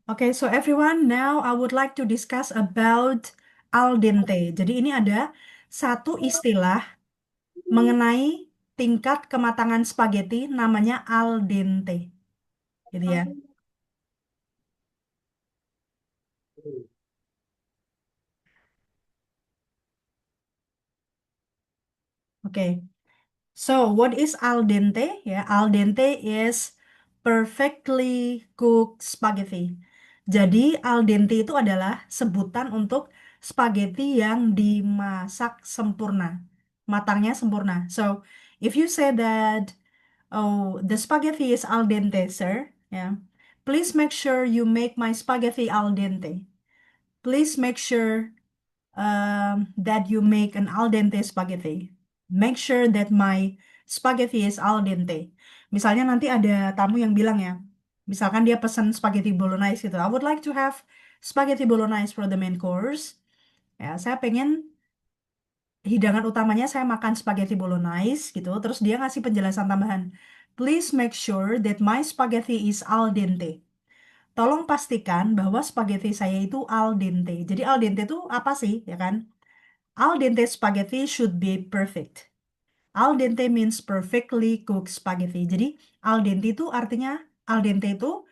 Okay, so everyone, now I would like to discuss about al dente. Jadi ini ada satu istilah mengenai tingkat kematangan spaghetti namanya al dente. Gitu ya. Oke. So, what is al dente? Ya, al dente is perfectly cooked spaghetti. Jadi, al dente itu adalah sebutan untuk spaghetti yang dimasak sempurna. Matangnya sempurna. So, if you say that, oh, the spaghetti is al dente, sir, yeah, please make sure you make my spaghetti al dente. Please make sure that you make an al dente spaghetti. Make sure that my spaghetti is al dente. Misalnya nanti ada tamu yang bilang ya, misalkan dia pesan spaghetti bolognese gitu. I would like to have spaghetti bolognese for the main course. Ya, saya pengen hidangan utamanya saya makan spaghetti bolognese gitu. Terus dia ngasih penjelasan tambahan. Please make sure that my spaghetti is al dente. Tolong pastikan bahwa spaghetti saya itu al dente. Jadi al dente itu apa sih, ya kan? Al dente spaghetti should be perfect. Al dente means perfectly cooked spaghetti. Jadi al dente itu artinya al dente itu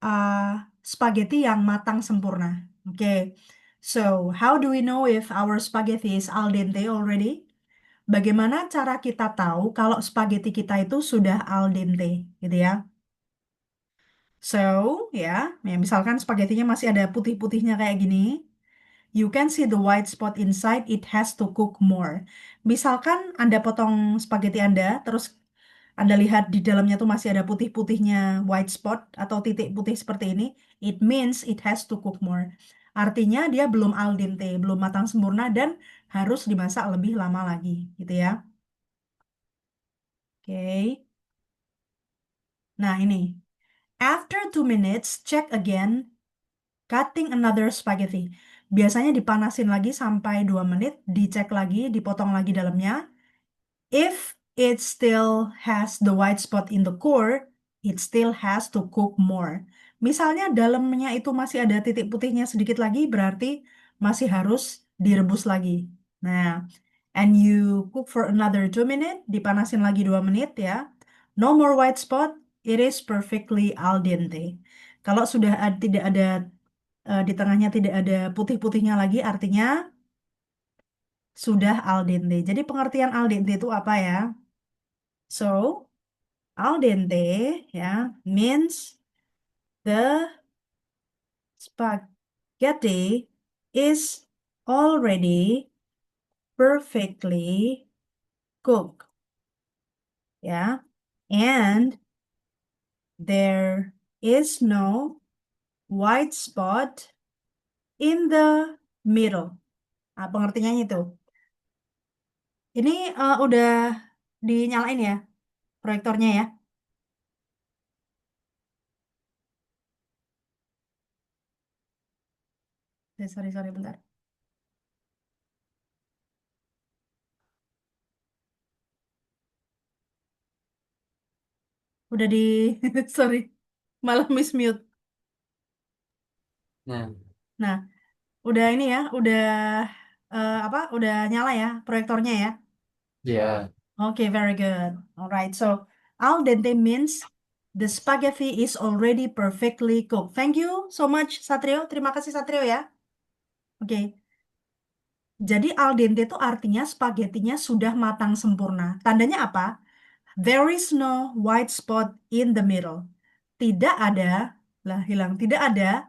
uh, spaghetti yang matang sempurna. Oke. So, how do we know if our spaghetti is al dente already? Bagaimana cara kita tahu kalau spaghetti kita itu sudah al dente, gitu ya? So, ya, ya misalkan spagettinya masih ada putih-putihnya kayak gini. You can see the white spot inside, it has to cook more. Misalkan Anda potong spaghetti Anda, terus Anda lihat di dalamnya tuh masih ada putih-putihnya white spot atau titik putih seperti ini, it means it has to cook more. Artinya dia belum al dente, belum matang sempurna dan harus dimasak lebih lama lagi, gitu ya. Oke. Nah, ini. After 2 minutes, check again, cutting another spaghetti. Biasanya dipanasin lagi sampai 2 menit, dicek lagi, dipotong lagi dalamnya. If it still has the white spot in the core, it still has to cook more. Misalnya dalamnya itu masih ada titik putihnya sedikit lagi, berarti masih harus direbus lagi. Nah, and you cook for another 2 minutes, dipanasin lagi 2 menit ya. No more white spot, it is perfectly al dente. Kalau sudah tidak ada di tengahnya tidak ada putih-putihnya lagi, artinya sudah al dente. Jadi pengertian al dente itu apa ya? So, al dente ya means the spaghetti is already perfectly cooked ya, and there is no white spot in the middle. Nah, pengertiannya itu. Ini udah dinyalain ya proyektornya ya. Sorry, sorry, bentar. Udah di, sorry, malah miss mute. Nah, Nah, udah ini ya, udah apa? Udah nyala ya proyektornya ya. ya, Okay, very good. Alright, so al dente means the spaghetti is already perfectly cooked. Thank you so much, Satrio. Terima kasih Satrio ya. Oke, jadi al dente itu artinya spagettinya sudah matang sempurna. Tandanya apa? There is no white spot in the middle. Tidak ada, lah hilang. Tidak ada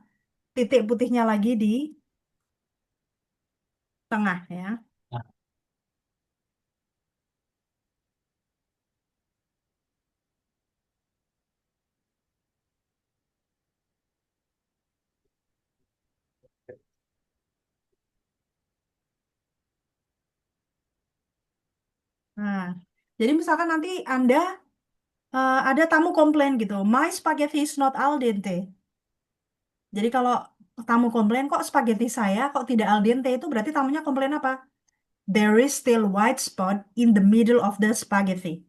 titik putihnya lagi di tengah ya. Nah, jadi misalkan nanti Anda ada tamu komplain gitu, my spaghetti is not al dente. Jadi kalau tamu komplain kok spaghetti saya kok tidak al dente itu berarti tamunya komplain apa? There is still white spot in the middle of the spaghetti.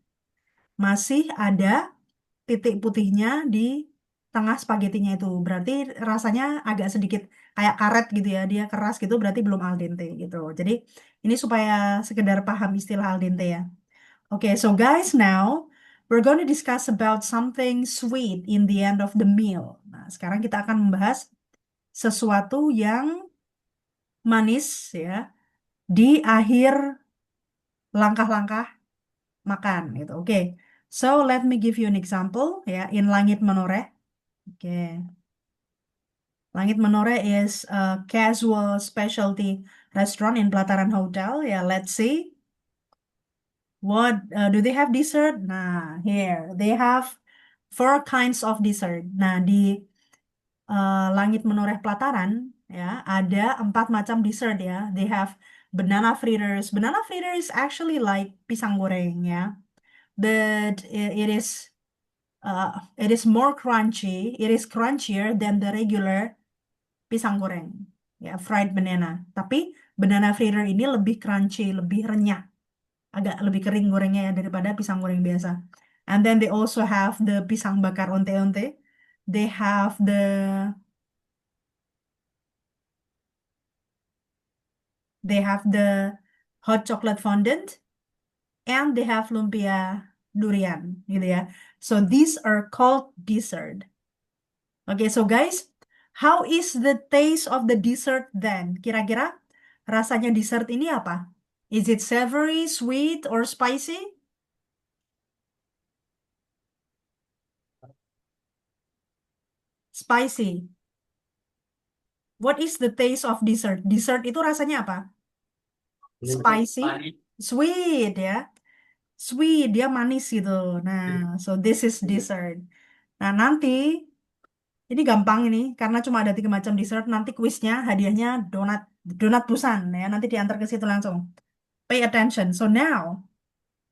Masih ada titik putihnya di tengah spaghettinya itu. Berarti rasanya agak sedikit kayak karet gitu ya. Dia keras gitu berarti belum al dente gitu. Jadi ini supaya sekedar paham istilah al dente ya. Oke, so guys, now we're going to discuss about something sweet in the end of the meal. Nah, sekarang kita akan membahas sesuatu yang manis ya di akhir langkah-langkah makan gitu. Oke. So let me give you an example ya in Langit Menoreh. Oke. Langit Menoreh is a casual specialty restaurant in Pelataran Hotel. Ya, let's see. What do they have dessert? Nah, here they have four kinds of dessert. Nah, di Langit Menoreh Pelataran ya ada 4 macam dessert ya. They have banana fritters. Banana fritters is actually like pisang goreng ya, but uh, it is more crunchy. It is crunchier than the regular pisang goreng ya, fried banana. Tapi banana fritter ini lebih crunchy, lebih renyah, agak lebih kering gorengnya ya daripada pisang goreng biasa. And then they also have the pisang bakar onte-onte. They have the hot chocolate fondant and they have lumpia durian gitu ya. So these are called dessert. Okay, so guys, how is the taste of the dessert then? Kira-kira rasanya dessert ini apa? Is it savory, sweet, or spicy? Spicy. What is the taste of dessert? Dessert itu rasanya apa? Spicy, sweet ya. Sweet, dia manis gitu. Nah, so this is dessert. Nah, nanti ini gampang ini karena cuma ada 3 macam dessert. Nanti kuisnya hadiahnya donat, donat Busan ya. Nanti diantar ke situ langsung. Pay attention. So now,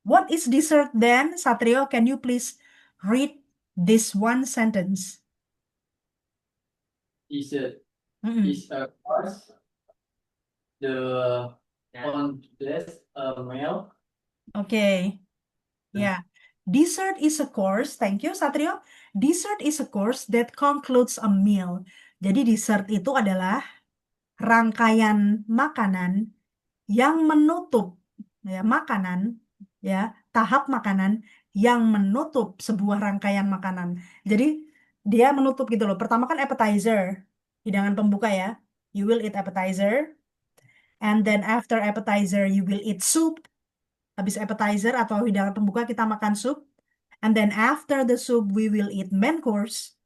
what is dessert then? Satrio, can you please read this one sentence? Dessert Mm-mm. is a course the on this meal. Okay. Yeah. Dessert is a course. Thank you, Satrio. Dessert is a course that concludes a meal. Jadi dessert itu adalah rangkaian makanan yang menutup ya makanan ya tahap makanan yang menutup sebuah rangkaian makanan. Jadi dia menutup gitu loh. Pertama kan appetizer, hidangan pembuka ya. You will eat appetizer, and then after appetizer you will eat soup. Habis appetizer atau hidangan pembuka kita makan sup, and then after the soup we will eat main course.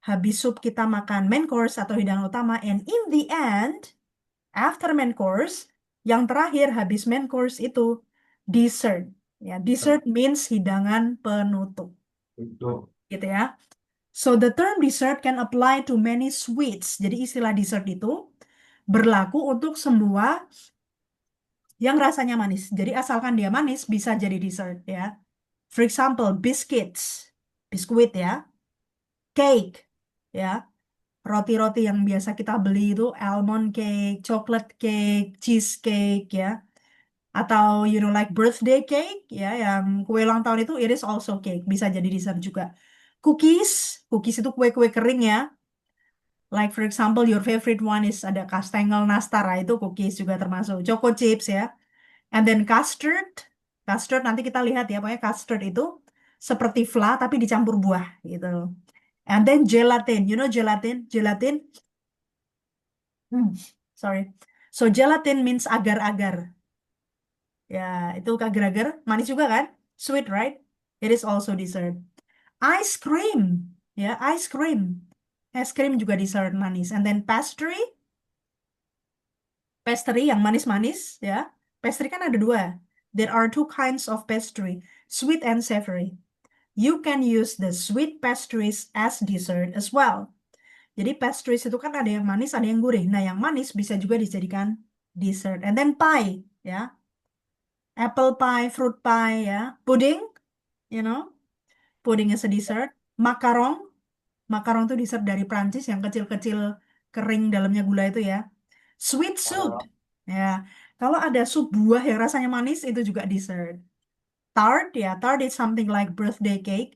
Habis sup kita makan main course atau hidangan utama, and in the end after main course, yang terakhir habis main course itu dessert. Ya, dessert means hidangan penutup, Itu. gitu ya. So the term dessert can apply to many sweets. Jadi istilah dessert itu berlaku untuk semua yang rasanya manis. Jadi asalkan dia manis bisa jadi dessert ya. For example, biscuits, biskuit ya, cake ya, roti-roti yang biasa kita beli itu almond cake, chocolate cake, cheesecake ya. Atau you know like birthday cake ya yang kue ulang tahun itu it is also cake, bisa jadi dessert juga. Cookies, cookies itu kue-kue kering ya. Like for example your favorite one is ada kastengel nastar, ah, itu cookies juga termasuk. Choco chips ya. And then custard, custard nanti kita lihat ya, pokoknya custard itu seperti fla tapi dicampur buah gitu. And then gelatin, you know gelatin, gelatin. Hmm, sorry. So gelatin means agar-agar. Ya, itu agar-agar manis juga kan? Sweet, right? It is also dessert. Ice cream, ya, ice cream. Es krim juga dessert manis. And then pastry, pastry yang manis-manis, ya. Pastry kan ada 2. There are 2 kinds of pastry, sweet and savory. You can use the sweet pastries as dessert as well. Jadi pastries itu kan ada yang manis, ada yang gurih. Nah, yang manis bisa juga dijadikan dessert. And then pie, ya. Apple pie, fruit pie, ya. Pudding, you know. Pudding is a dessert. Macaron, macaron itu dessert dari Prancis yang kecil-kecil kering dalamnya gula itu ya. Sweet soup, ya. Kalau ada sup buah yang rasanya manis itu juga dessert. Tart, ya, tart is something like birthday cake.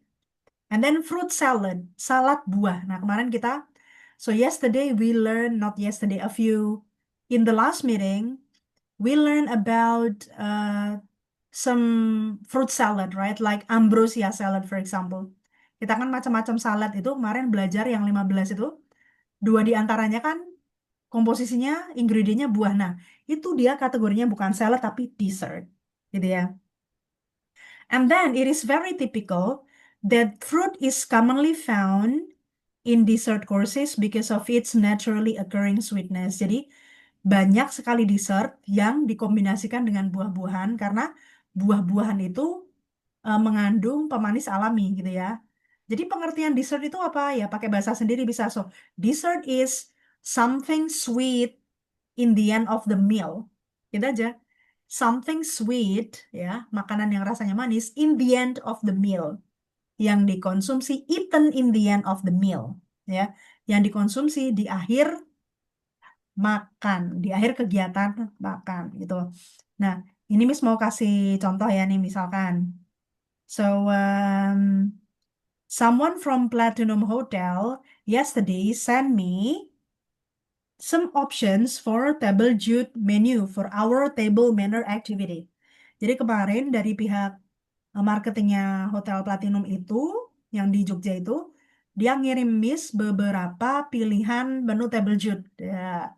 And then fruit salad, salad buah. Nah, kemarin kita, so yesterday we learned, not yesterday, in the last meeting, we learned about some fruit salad, right? Like ambrosia salad, for example. Kita kan macam-macam salad itu kemarin belajar yang 15 itu, dua di antaranya kan komposisinya, ingredientnya buah. Nah, itu dia kategorinya bukan salad tapi dessert, gitu ya. And then it is very typical that fruit is commonly found in dessert courses because of its naturally occurring sweetness. Jadi banyak sekali dessert yang dikombinasikan dengan buah-buahan karena buah-buahan itu mengandung pemanis alami gitu ya. Jadi pengertian dessert itu apa ya? Pakai bahasa sendiri bisa. So, dessert is something sweet in the end of the meal. Gitu aja. Something sweet ya, makanan yang rasanya manis in the end of the meal. Yang dikonsumsi eaten in the end of the meal ya. Yang dikonsumsi di akhir makan, di akhir kegiatan makan gitu. Nah, ini Miss mau kasih contoh ya nih misalkan. So, someone from Platinum Hotel yesterday sent me some options for table jute menu for our table manner activity. Jadi kemarin dari pihak marketingnya Hotel Platinum itu, yang di Jogja itu, dia ngirim Miss beberapa pilihan menu table jute. Ya.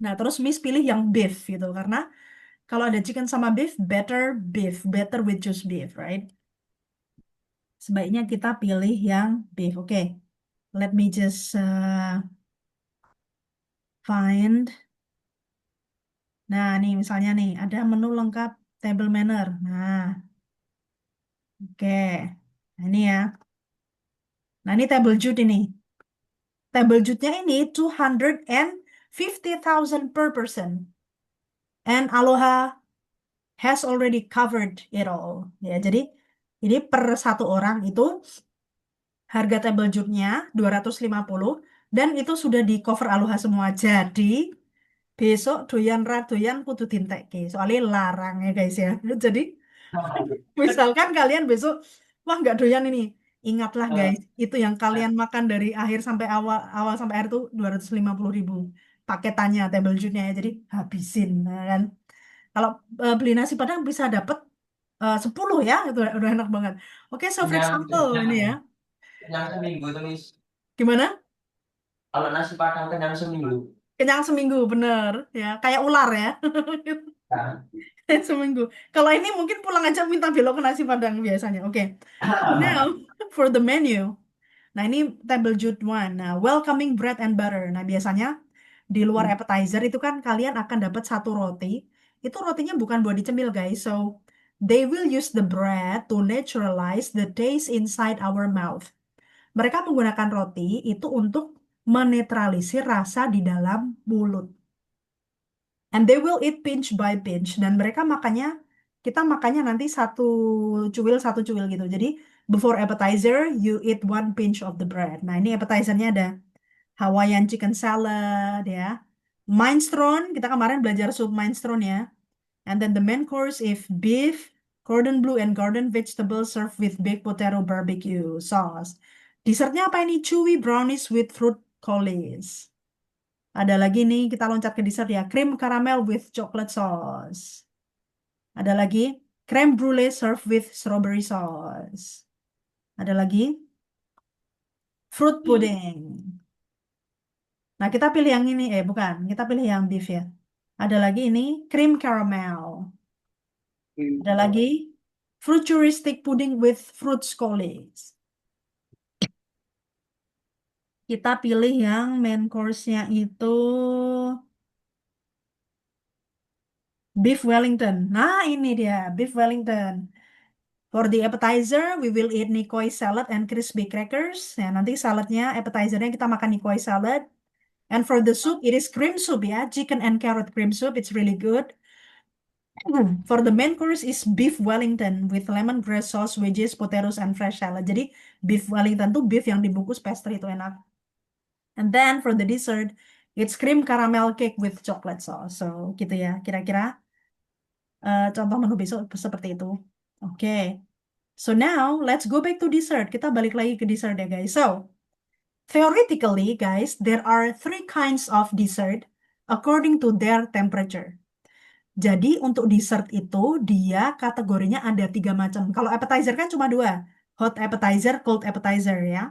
Nah, terus Miss pilih yang beef gitu, karena kalau ada chicken sama beef, better with just beef, right? Sebaiknya kita pilih yang beef. Oke, let me just find. Nah, nih misalnya nih, ada menu lengkap table manner. Nah, oke. Nah, ini ya. Nah, ini table jute ini. Table jute-nya ini 250,000 per person. And Aloha has already covered it all. Ya, jadi ini per satu orang itu harga table jute-nya 250 dan itu sudah di cover Aloha semua. Jadi besok doyan radoyan kudu dintekke. Soalnya larang ya guys ya. Jadi misalkan kalian besok, wah nggak doyan ini. Ingatlah guys, itu yang kalian makan dari akhir sampai awal, awal sampai akhir tuh 250.000 paketannya, table juice-nya ya. Jadi habisin, nah kan. Kalau beli nasi Padang bisa dapet 10 ya, itu udah enak banget. Oke, so for Kenyang, example ini ya. kenyang seminggu tulis. Gimana? Kalau nasi Padang kenyang seminggu. Kenyang seminggu, bener. Ya, kayak ular ya. Kan? Seminggu. Kalau ini mungkin pulang aja minta belok ke nasi Padang biasanya. Oke. Now, for the menu. Nah, ini table jute one. Nah, welcoming bread and butter. Nah, biasanya di luar appetizer itu kan kalian akan dapat satu roti. Itu rotinya bukan buat dicemil, guys. So, they will use the bread to naturalize the taste inside our mouth. Mereka menggunakan roti itu untuk menetralisir rasa di dalam mulut. And they will eat pinch by pinch. Dan mereka makannya, kita makannya nanti satu cuil gitu. Jadi, before appetizer, you eat one pinch of the bread. Nah, ini appetizernya ada Hawaiian chicken salad ya. Minestrone, kita kemarin belajar sup minestrone ya. And then the main course is beef, cordon bleu, and garden vegetables served with baked potato barbecue sauce. Dessertnya apa ini? Chewy brownies with fruit coulis. Ada lagi nih, kita loncat ke dessert ya. Cream caramel with chocolate sauce. Ada lagi, creme brulee served with strawberry sauce. Ada lagi, fruit pudding. Nah, kita pilih yang ini, bukan. Kita pilih yang beef ya. Ada lagi ini, cream caramel. Ada lagi, futuristic pudding with fruit coulis. Kita pilih yang main course-nya itu beef Wellington. Nah, ini dia, beef Wellington. For the appetizer, we will eat nikoi salad and crispy crackers. Ya, nanti saladnya, appetizernya kita makan nikoi salad. And for the soup, it is cream soup ya, chicken and carrot cream soup. It's really good. For the main course is beef Wellington with lemongrass sauce, wedges, potatoes, and fresh salad. Jadi beef Wellington tuh beef yang dibungkus pastry itu enak. And then for the dessert, it's cream caramel cake with chocolate sauce. So gitu ya, kira-kira contoh menu besok seperti itu. Oke. So now let's go back to dessert. Kita balik lagi ke dessert ya guys. So theoretically guys, there are three kinds of dessert according to their temperature. Jadi untuk dessert itu dia kategorinya ada tiga macam. Kalau appetizer kan cuma dua, hot appetizer, cold appetizer ya.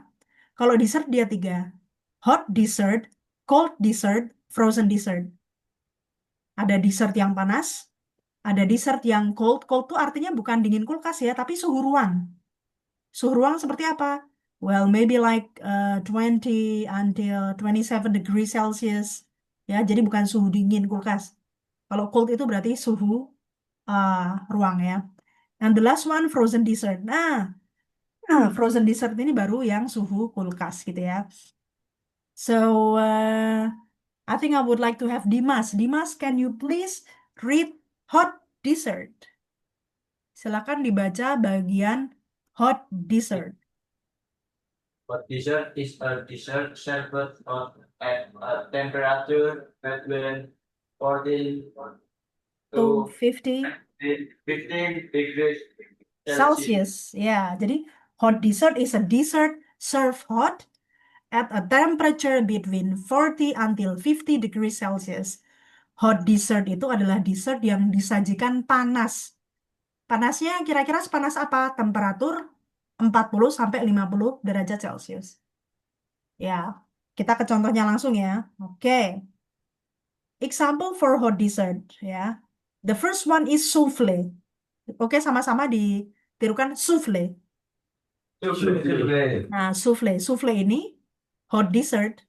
Kalau dessert dia tiga, hot dessert, cold dessert, frozen dessert. Ada dessert yang panas, ada dessert yang cold. Cold tuh artinya bukan dingin kulkas ya, tapi suhu ruang. Suhu ruang seperti apa? Well, maybe like 20 until 27 degrees Celsius. Ya, jadi bukan suhu dingin kulkas. Kalau cold itu berarti suhu uh, ruang ya. And the last one frozen dessert. Nah, frozen dessert ini baru yang suhu kulkas gitu ya. So I think I would like to have Dimas. Dimas, can you please read hot dessert? Silakan dibaca bagian hot dessert. But dessert is a dessert served at a temperature between 14 To to 50 15 degrees Celsius. Celsius. Ya, jadi hot dessert is a dessert served hot at a temperature between 40 until 50 degrees Celsius. Hot dessert itu adalah dessert yang disajikan panas. Panasnya kira-kira sepanas apa? Temperatur 40 sampai 50 derajat Celcius. Ya, kita ke contohnya langsung ya. Oke. Example for hot dessert ya. The first one is souffle. Oke, sama-sama ditirukan souffle. Souffle. Nah, souffle. Souffle ini hot dessert.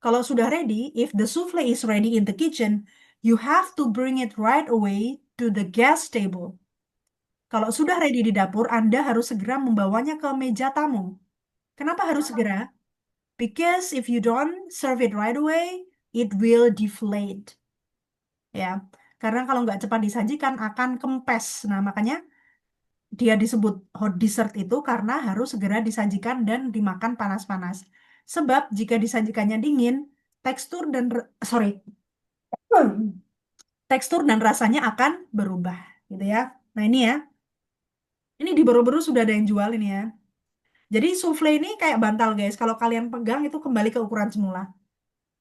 Kalau sudah ready, if the souffle is ready in the kitchen, you have to bring it right away to the gas table. Kalau sudah ready di dapur, Anda harus segera membawanya ke meja tamu. Kenapa harus segera? Because if you don't serve it right away, it will deflate. Ya, karena kalau nggak cepat disajikan akan kempes. Nah, makanya dia disebut hot dessert itu karena harus segera disajikan dan dimakan panas-panas. Sebab jika disajikannya dingin, tekstur dan sorry, tekstur dan rasanya akan berubah, gitu ya. Nah, ini ya. Ini di Boro-Boro sudah ada yang jual ini ya. Jadi souffle ini kayak bantal guys. Kalau kalian pegang itu kembali ke ukuran semula,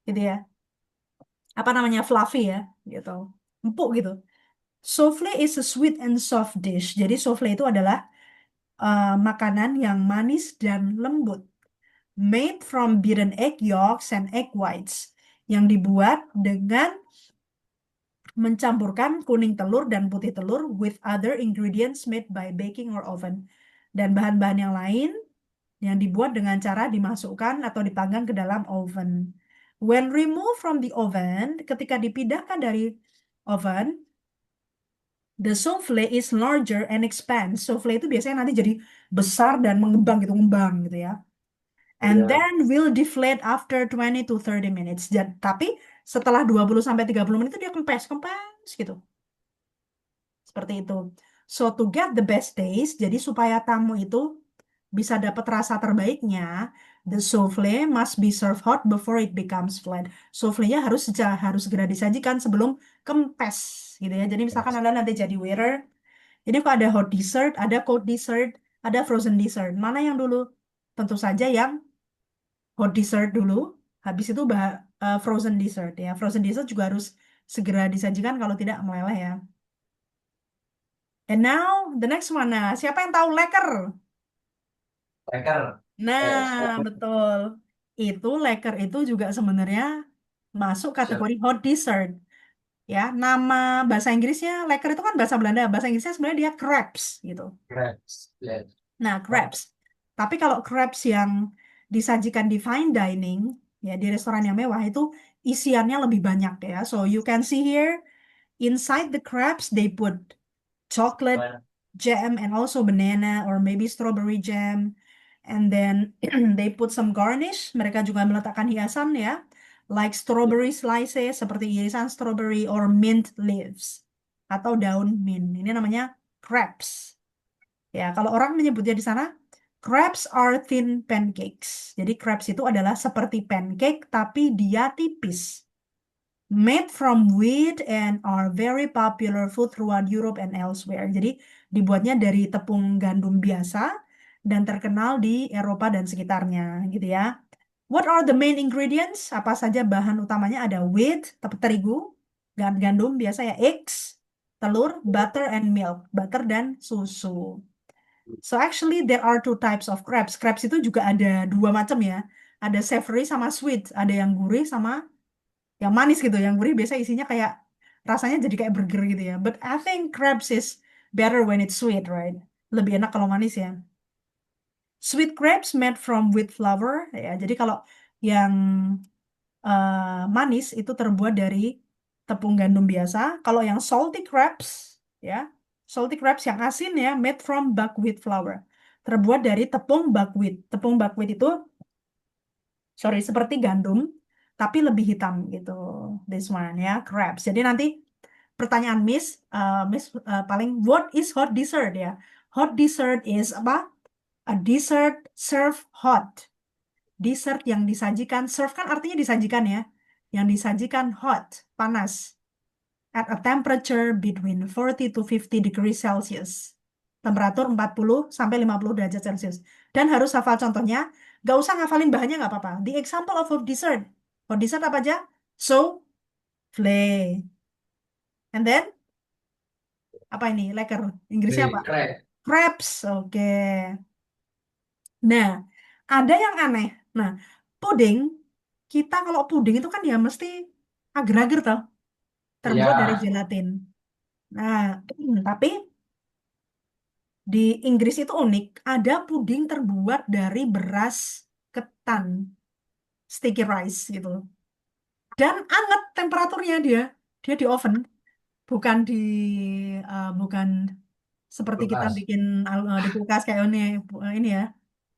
gitu ya. Apa namanya fluffy ya, gitu. Empuk gitu. Souffle is a sweet and soft dish. Jadi souffle itu adalah makanan yang manis dan lembut. Made from beaten egg yolks and egg whites. Yang dibuat dengan mencampurkan kuning telur dan putih telur with other ingredients made by baking or oven. Dan bahan-bahan yang lain yang dibuat dengan cara dimasukkan atau dipanggang ke dalam oven. When removed from the oven, ketika dipindahkan dari oven, the souffle is larger and expands. Souffle itu biasanya nanti jadi besar dan mengembang gitu, ngembang gitu ya. And Ya. then will deflate after 20 to 30 minutes. Tapi setelah 20 sampai 30 menit itu dia kempes, kempes gitu. Seperti itu. So to get the best taste, jadi supaya tamu itu bisa dapat rasa terbaiknya, the souffle must be served hot before it becomes flat. Souffle-nya harus segera disajikan sebelum kempes gitu ya. Jadi misalkan Anda nanti jadi waiter, ini kok ada hot dessert, ada cold dessert, ada frozen dessert. Mana yang dulu? Tentu saja yang hot dessert dulu, habis itu frozen dessert ya. Frozen dessert juga harus segera disajikan kalau tidak meleleh ya. And now the next one. Nah, siapa yang tahu leker? Leker. Nah, betul. Itu leker itu juga sebenarnya masuk kategori hot dessert. Ya, nama bahasa Inggrisnya leker itu kan bahasa Belanda. Bahasa Inggrisnya sebenarnya dia crepes gitu. Crepes. Yes. Nah, crepes. Tapi kalau crepes yang disajikan di fine dining, ya di restoran yang mewah itu isiannya lebih banyak ya. So you can see here inside the crepes they put chocolate jam and also banana or maybe strawberry jam. And then they put some garnish. Mereka juga meletakkan hiasan ya, like strawberry slices seperti irisan strawberry or mint leaves atau daun mint. Ini namanya crepes. Ya, kalau orang menyebutnya di sana, crepes are thin pancakes. Jadi crepes itu adalah seperti pancake tapi dia tipis. Made from wheat and are very popular food throughout Europe and elsewhere. Jadi Dibuatnya dari tepung gandum biasa dan terkenal di Eropa dan sekitarnya, gitu ya. What are the main ingredients? Apa saja bahan utamanya? Ada wheat, terigu, gandum biasa ya, eggs, telur, butter and milk, butter dan susu. So actually there are two types of crabs. Crabs itu juga ada dua macam ya. Ada savory sama sweet. Ada yang gurih sama yang manis gitu. Yang gurih biasa isinya kayak rasanya jadi kayak burger gitu ya. But I think crabs is better when it's sweet, right? Lebih enak kalau manis ya. Sweet crabs made from wheat flour ya. Jadi kalau yang manis itu terbuat dari tepung gandum biasa. Kalau yang salty crabs ya, salty crabs yang asin ya, made from buckwheat flour. Terbuat dari tepung buckwheat. Tepung buckwheat itu, sorry, seperti gandum, tapi lebih hitam gitu. This one ya, crabs. Jadi nanti pertanyaan Miss, Miss paling what is hot dessert ya? Hot dessert is apa? A dessert served hot. Dessert yang disajikan, serve kan artinya disajikan ya. Yang disajikan hot, panas. At a temperature between 40 to 50 degrees Celsius. Temperatur 40 sampai 50 derajat Celcius. Dan harus hafal contohnya. Gak usah ngafalin bahannya nggak apa-apa. The example of hot dessert. Hot dessert apa aja? Souffle. And then, apa ini? Leker. Inggrisnya apa? Crab. Crepes. Oke. Nah, ada yang aneh. Nah, puding, kita kalau puding itu kan ya mesti agar-agar toh, terbuat dari Ya, gelatin. Nah, tapi di Inggris itu unik, ada puding terbuat dari beras ketan, sticky rice gitu. Dan anget temperaturnya dia. Dia di oven, bukan bukan seperti kita kulkas. bikin di kulkas kayak ini ya.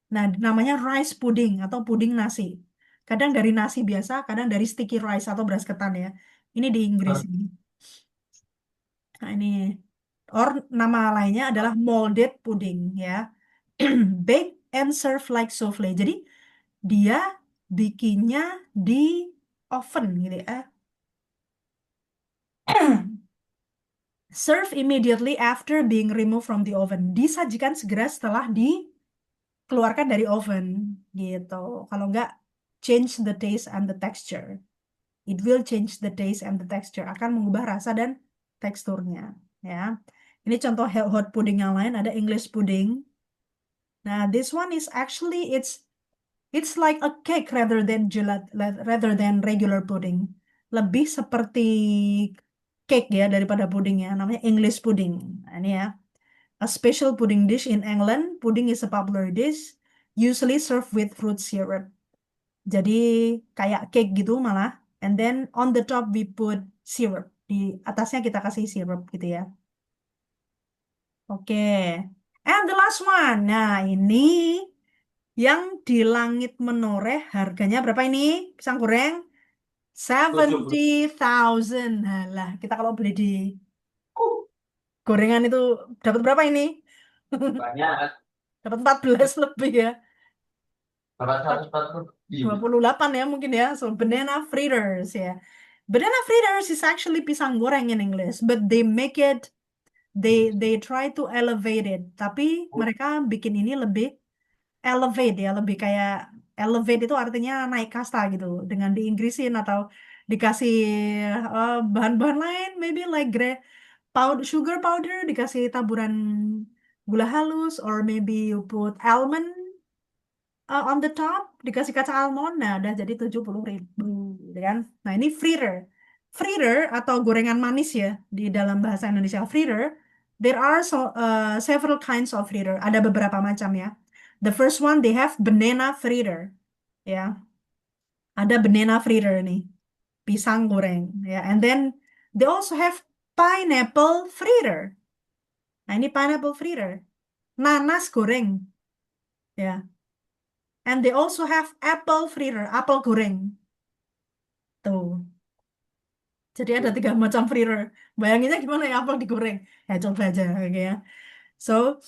Nah, namanya rice pudding atau puding nasi. Kadang dari nasi biasa, kadang dari sticky rice atau beras ketan ya. Ini di Inggris ini. Nah, ini or nama lainnya adalah molded pudding ya. Bake and serve like souffle. Jadi dia bikinnya di oven gitu ya. Serve immediately after being removed from the oven. Disajikan segera setelah dikeluarkan dari oven gitu. Kalau nggak, change the taste and the texture. It will change the taste and the texture. Akan mengubah rasa dan teksturnya. Ya. Ini contoh hot pudding yang lain. Ada English pudding. Nah, this one is actually it's like a cake rather than regular pudding. Lebih seperti cake ya daripada pudding ya. Namanya English pudding. Nah, ini ya. A special pudding dish in England. Pudding is a popular dish, usually served with fruit syrup. Jadi kayak cake gitu malah. And then on the top we put syrup. Di atasnya kita kasih syrup gitu ya. Oke. And the last one. Nah, ini yang di langit menoreh harganya berapa ini? Pisang goreng? 70. 70.000. Halah, kita kalau beli di gorengan itu dapat berapa ini? Banyak. Dapat 14 lebih ya. 840 28 ya mungkin ya. So banana fritters ya. Banana fritters is actually pisang goreng in English, but they try to elevate it. Tapi mereka bikin ini lebih elevate ya, lebih kayak elevate itu artinya naik kasta gitu dengan diinggrisin atau dikasih bahan-bahan lain, maybe like sugar powder, dikasih taburan gula halus, or maybe you put almond on the top, dikasih kaca almond, nah udah jadi 70.000 gitu kan. Nah ini fritter. Fritter atau gorengan manis ya di dalam bahasa Indonesia. Fritter, there are several kinds of fritter. Ada beberapa macam ya. The first one they have banana fritter ya. Ada banana fritter nih, pisang goreng ya. And then they also have pineapple fritter. Nah ini pineapple fritter, nanas goreng ya. And they also have apple fritter, apel goreng. Tuh. Jadi ada tiga macam fritter. Bayanginnya gimana ya apel digoreng? Ya coba aja, oke ya. So,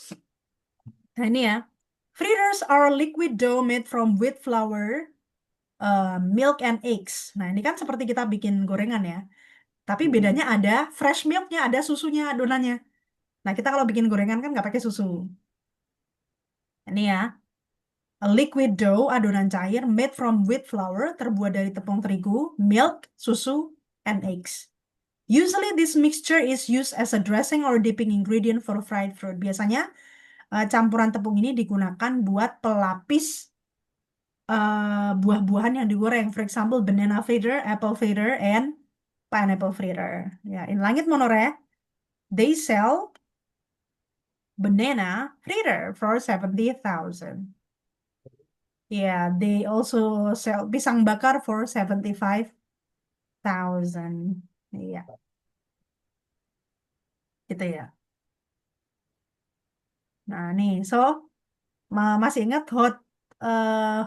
nah ini ya. Fritters are liquid dough made from wheat flour, milk and eggs. Nah ini kan seperti kita bikin gorengan ya. Tapi bedanya ada fresh milknya, ada susunya adonannya. Nah, kita kalau bikin gorengan kan nggak pakai susu. Ini ya, a liquid dough, adonan cair made from wheat flour, terbuat dari tepung terigu, milk, susu, and eggs. Usually this mixture is used as a dressing or dipping ingredient for fried fruit. Biasanya campuran tepung ini digunakan buat pelapis buah-buahan yang digoreng. For example, banana fritter, apple fritter, and pineapple fritter. Ya, in Langit Monore, they sell banana fritter for 70,000. Yeah, they also sell pisang bakar for 75,000. Iya, gitu ya. Nah, nih, so masih ingat uh,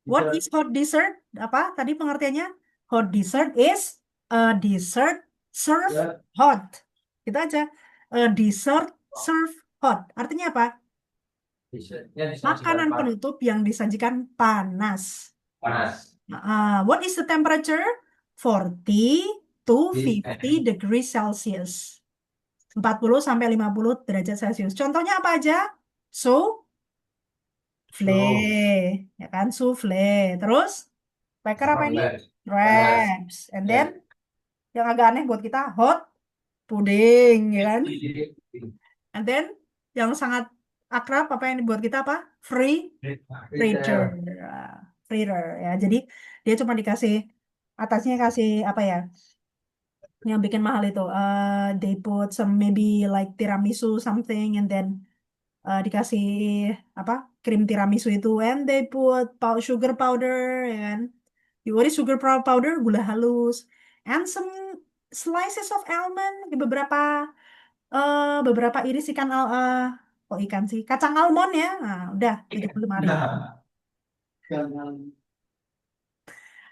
what is Dessert. hot dessert? Apa tadi pengertiannya? Hot dessert is a dessert serve Ya, hot. Itu aja. A dessert serve hot. Artinya apa? dessertnya disajikan Makanan penutup yang disajikan panas. panas. What is the temperature? 40 to Di 50 degrees Celsius. 40 sampai 50 derajat Celcius. Contohnya apa aja? Souffle, suhu ya kan? Souffle. Terus, baker apa ini? panas. Panas. Crepes. And then, Ya. yang agak aneh buat kita, hot pudding, ya kan? And then, yang sangat akrab, apa yang dibuat kita apa? Fritter. Fritter. Ah, fritter, ya. Jadi, dia cuma dikasih, atasnya kasih, apa ya, yang bikin mahal itu. They put some maybe like tiramisu something, and then dikasih apa krim tiramisu itu and they put sugar powder ya kan what is sugar powder gula halus and some slices of almond di beberapa iris ikan kok ikan sih kacang almond ya nah udah 75.000. Nah, jangan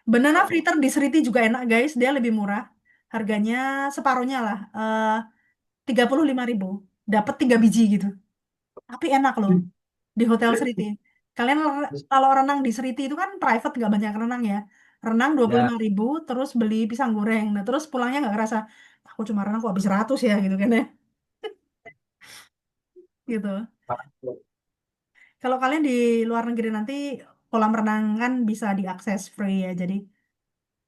Banana apa? fritter di Seriti juga enak guys, dia lebih murah, harganya separuhnya lah, 35.000 dapat 3 biji gitu, tapi enak loh. Di Hotel Seriti. Kalian kalau renang di Seriti itu kan private nggak banyak renang ya. Renang dua puluh Ya, lima ribu terus beli pisang goreng. Nah terus pulangnya nggak ngerasa aku cuma renang kok habis 100 ya gitu kan ya. Gitu. Kalau kalian di luar negeri nanti kolam renang kan bisa diakses free ya. Jadi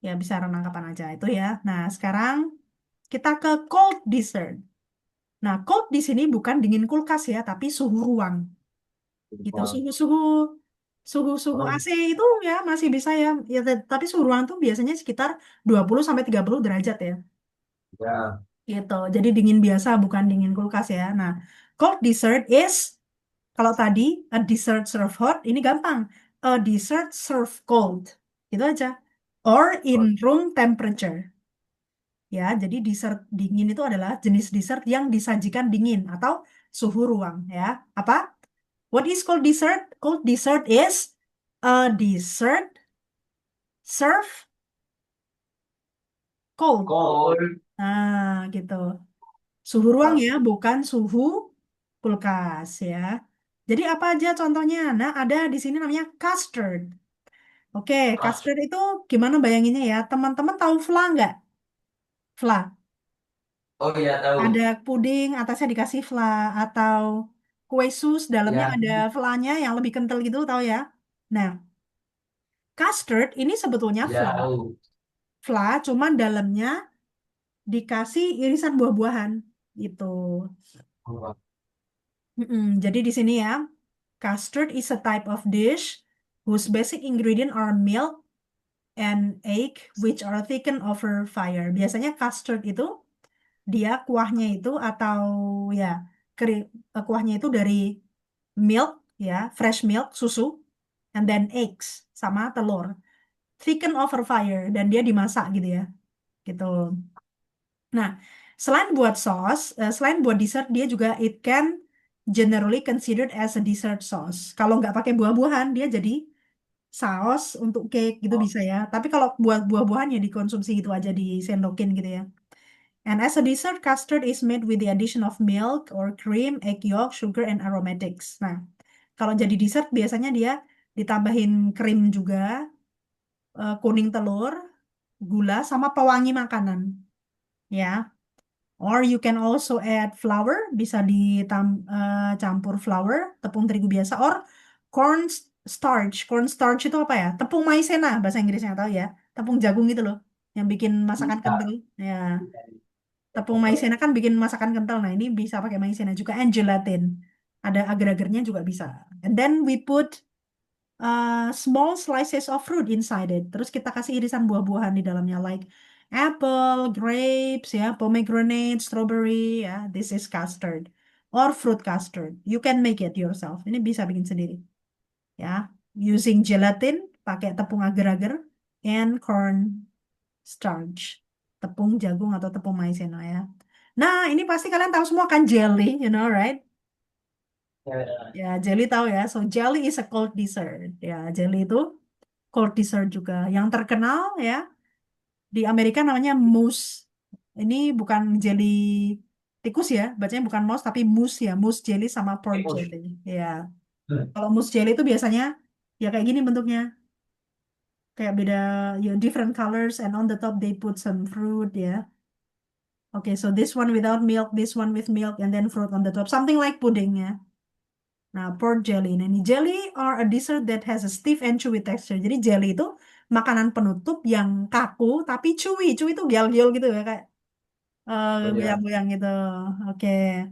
ya bisa renang kapan aja itu ya. Nah sekarang kita ke cold dessert. Nah cold di sini bukan dingin kulkas ya, tapi suhu ruang. Gitu suhu-suhu oh, AC itu ya masih bisa ya ya tapi suhu ruang tuh biasanya sekitar 20 sampai 30 derajat ya ya, gitu jadi dingin biasa bukan dingin kulkas ya nah cold dessert is kalau tadi a dessert serve hot ini gampang a dessert serve cold itu aja or in oh, room temperature ya jadi dessert dingin itu adalah jenis dessert yang disajikan dingin atau suhu ruang ya apa. What is cold dessert? Cold dessert is a dessert served cold. cold. Nah, gitu. Suhu ruang ya, bukan suhu kulkas ya. Jadi apa aja contohnya? Nah, ada di sini namanya custard. Oke, Kas. custard itu gimana bayanginnya ya? Teman-teman tahu flan nggak? Flan. Oh iya Ada tahu. puding, atasnya dikasih flan atau kue sus, dalamnya Ya, ada flannya yang lebih kental gitu, tahu ya? Nah, custard ini sebetulnya ya flan. tahu. Fla, cuman dalamnya dikasih irisan buah-buahan gitu. Oh, Jadi di sini ya, custard is a type of dish whose basic ingredient are milk and egg which are thickened over fire. Biasanya custard itu dia kuahnya itu atau ya kuahnya itu dari milk ya, fresh milk, susu, and then eggs sama telur. Thickened over fire dan dia dimasak gitu ya. Gitu. Nah, selain buat dessert, dia juga it can generally considered as a dessert sauce. Kalau nggak pakai buah-buahan, dia jadi saus untuk cake gitu oh, bisa ya. Tapi kalau buat buah-buahan ya dikonsumsi gitu aja disendokin gitu ya. And as a dessert, custard is made with the addition of milk or cream, egg yolk, sugar, and aromatics. Nah, kalau jadi dessert biasanya dia ditambahin krim juga, kuning telur, gula, sama pewangi makanan. Ya. Or you can also add flour, bisa campur flour, tepung terigu biasa, or corn starch. Corn starch itu apa ya? Tepung maizena bahasa Inggrisnya tahu ya. Tepung jagung gitu loh, yang bikin masakan Bisa. kental. Ya, tepung maizena kan bikin masakan kental. Nah, ini bisa pakai maizena juga. And gelatin. Ada agar-agarnya juga bisa. And then we put small slices of fruit inside it. Terus kita kasih irisan buah-buahan di dalamnya, like apple, grapes, ya, pomegranate, strawberry, ya. This is custard or fruit custard. You can make it yourself. Ini bisa bikin sendiri, ya. Using gelatin, pakai tepung agar-agar, and corn starch, tepung jagung atau tepung maizena ya. Nah, ini pasti kalian tahu semua kan jelly, you know, right? Ya, Ya, jelly tahu ya. So, jelly is a cold dessert. Ya, jelly itu cold dessert juga. Yang terkenal ya di Amerika namanya mousse. Ini bukan jelly tikus ya, bacanya bukan mouse tapi mousse ya, mousse jelly sama pork tikus. jelly. Ya, kalau mousse jelly itu biasanya ya kayak gini bentuknya, kayak beda ya different colors and on the top they put some fruit ya. Oke, so this one without milk, this one with milk and then fruit on the top, something like pudding ya. Nah, pork jelly. Nah, ini jelly are a dessert that has a stiff and chewy texture. Jadi jelly itu makanan penutup yang kaku tapi chewy. Chewy itu gial-gial gitu ya, kayak Oh ya. goyang-goyang gitu. Oke.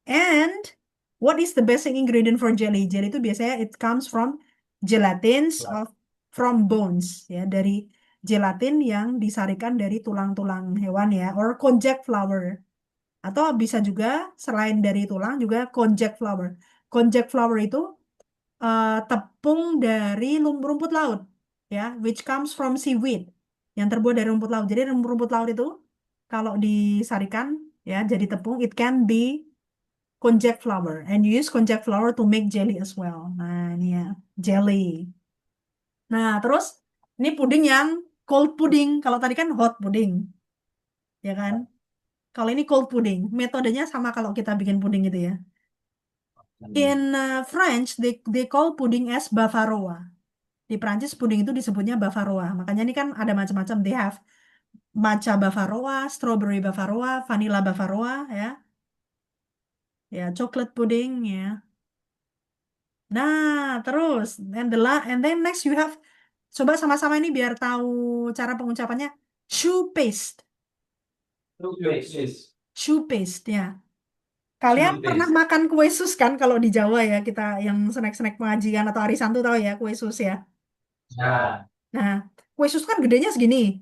And what is the basic ingredient for jelly? Jelly itu biasanya it comes from gelatins of from bones ya, dari gelatin yang disarikan dari tulang-tulang hewan ya, or konjac flour. Atau bisa juga selain dari tulang juga konjac flour. Konjac flour itu tepung dari rumput laut ya, which comes from seaweed, yang terbuat dari rumput laut. Jadi rumput laut itu kalau disarikan ya jadi tepung, it can be konjac flour, and you use konjac flour to make jelly as well. Nah, ini ya, jelly. Nah, terus ini puding yang cold pudding. Kalau tadi kan hot pudding, ya kan? Kalau ini cold pudding, metodenya sama kalau kita bikin puding gitu ya. In French, they call pudding as bavaroa. Di Prancis puding itu disebutnya bavaroa. Makanya ini kan ada macam-macam. They have matcha bavaroa, strawberry bavaroa, vanilla bavaroa, ya, ya, chocolate pudding, ya. Nah, terus and then next you have, coba sama-sama ini biar tahu cara pengucapannya. Choux paste, Yes. choux paste, ya. Kalian Shoot pernah this. makan kue sus kan kalau di Jawa ya, kita yang snack-snack pengajian atau arisan tuh tahu ya kue sus ya. Ya. Nah, kue sus kan gedenya segini,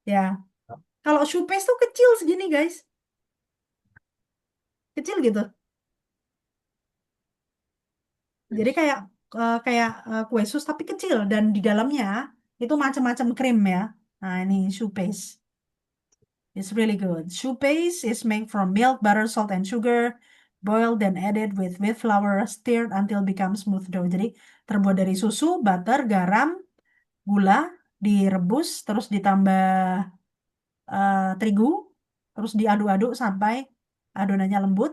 ya. Kalau choux paste tuh kecil segini guys, kecil gitu. Jadi kue sus tapi kecil dan di dalamnya itu macam-macam krim ya. Nah, ini choux paste. It's really good. Choux paste is made from milk, butter, salt, and sugar, boiled then added with wheat flour, stirred until becomes smooth dough. Jadi terbuat dari susu, butter, garam, gula, direbus, terus ditambah terigu, terus diaduk-aduk sampai adonannya lembut.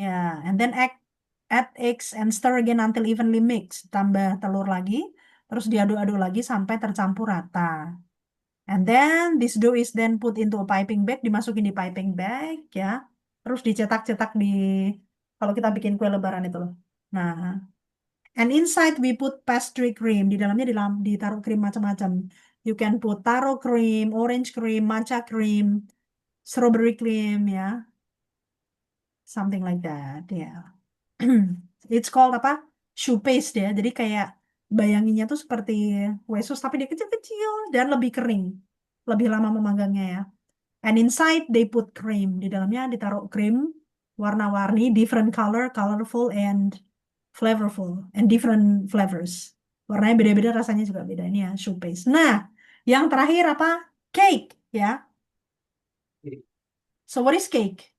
Ya, and then add eggs and stir again until evenly mixed. Tambah telur lagi, terus diaduk-aduk lagi sampai tercampur rata. And then this dough is then put into a piping bag, dimasukin di piping bag ya. Terus dicetak-cetak di, kalau kita bikin kue lebaran itu loh. Nah, and inside we put pastry cream. Di dalamnya ditaruh krim macam-macam. You can put taro cream, orange cream, matcha cream, strawberry cream ya, something like that ya. It's called apa? Shoe paste ya. Jadi kayak bayanginnya tuh seperti kue sus tapi dia kecil-kecil dan lebih kering. Lebih lama memanggangnya ya. And inside they put cream. Di dalamnya ditaruh krim warna-warni, different color, colorful and flavorful and different flavors. Warnanya beda-beda, rasanya juga beda. Ini ya, shoe paste. Nah, yang terakhir apa? Cake ya. So what is cake?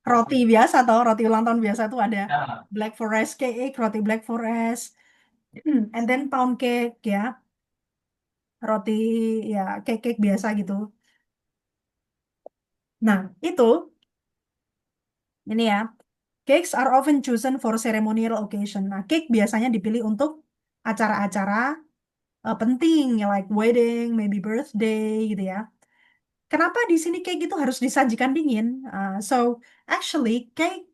Roti biasa atau roti ulang tahun biasa tuh ada Ya. Black Forest cake, roti Black Forest, and then pound cake ya, roti ya cake-cake biasa gitu. Nah, itu ini ya. Cakes are often chosen for ceremonial occasion. Nah, cake biasanya dipilih untuk acara-acara penting, ya, like wedding, maybe birthday gitu ya. kenapa di sini cake itu harus disajikan dingin? So actually cake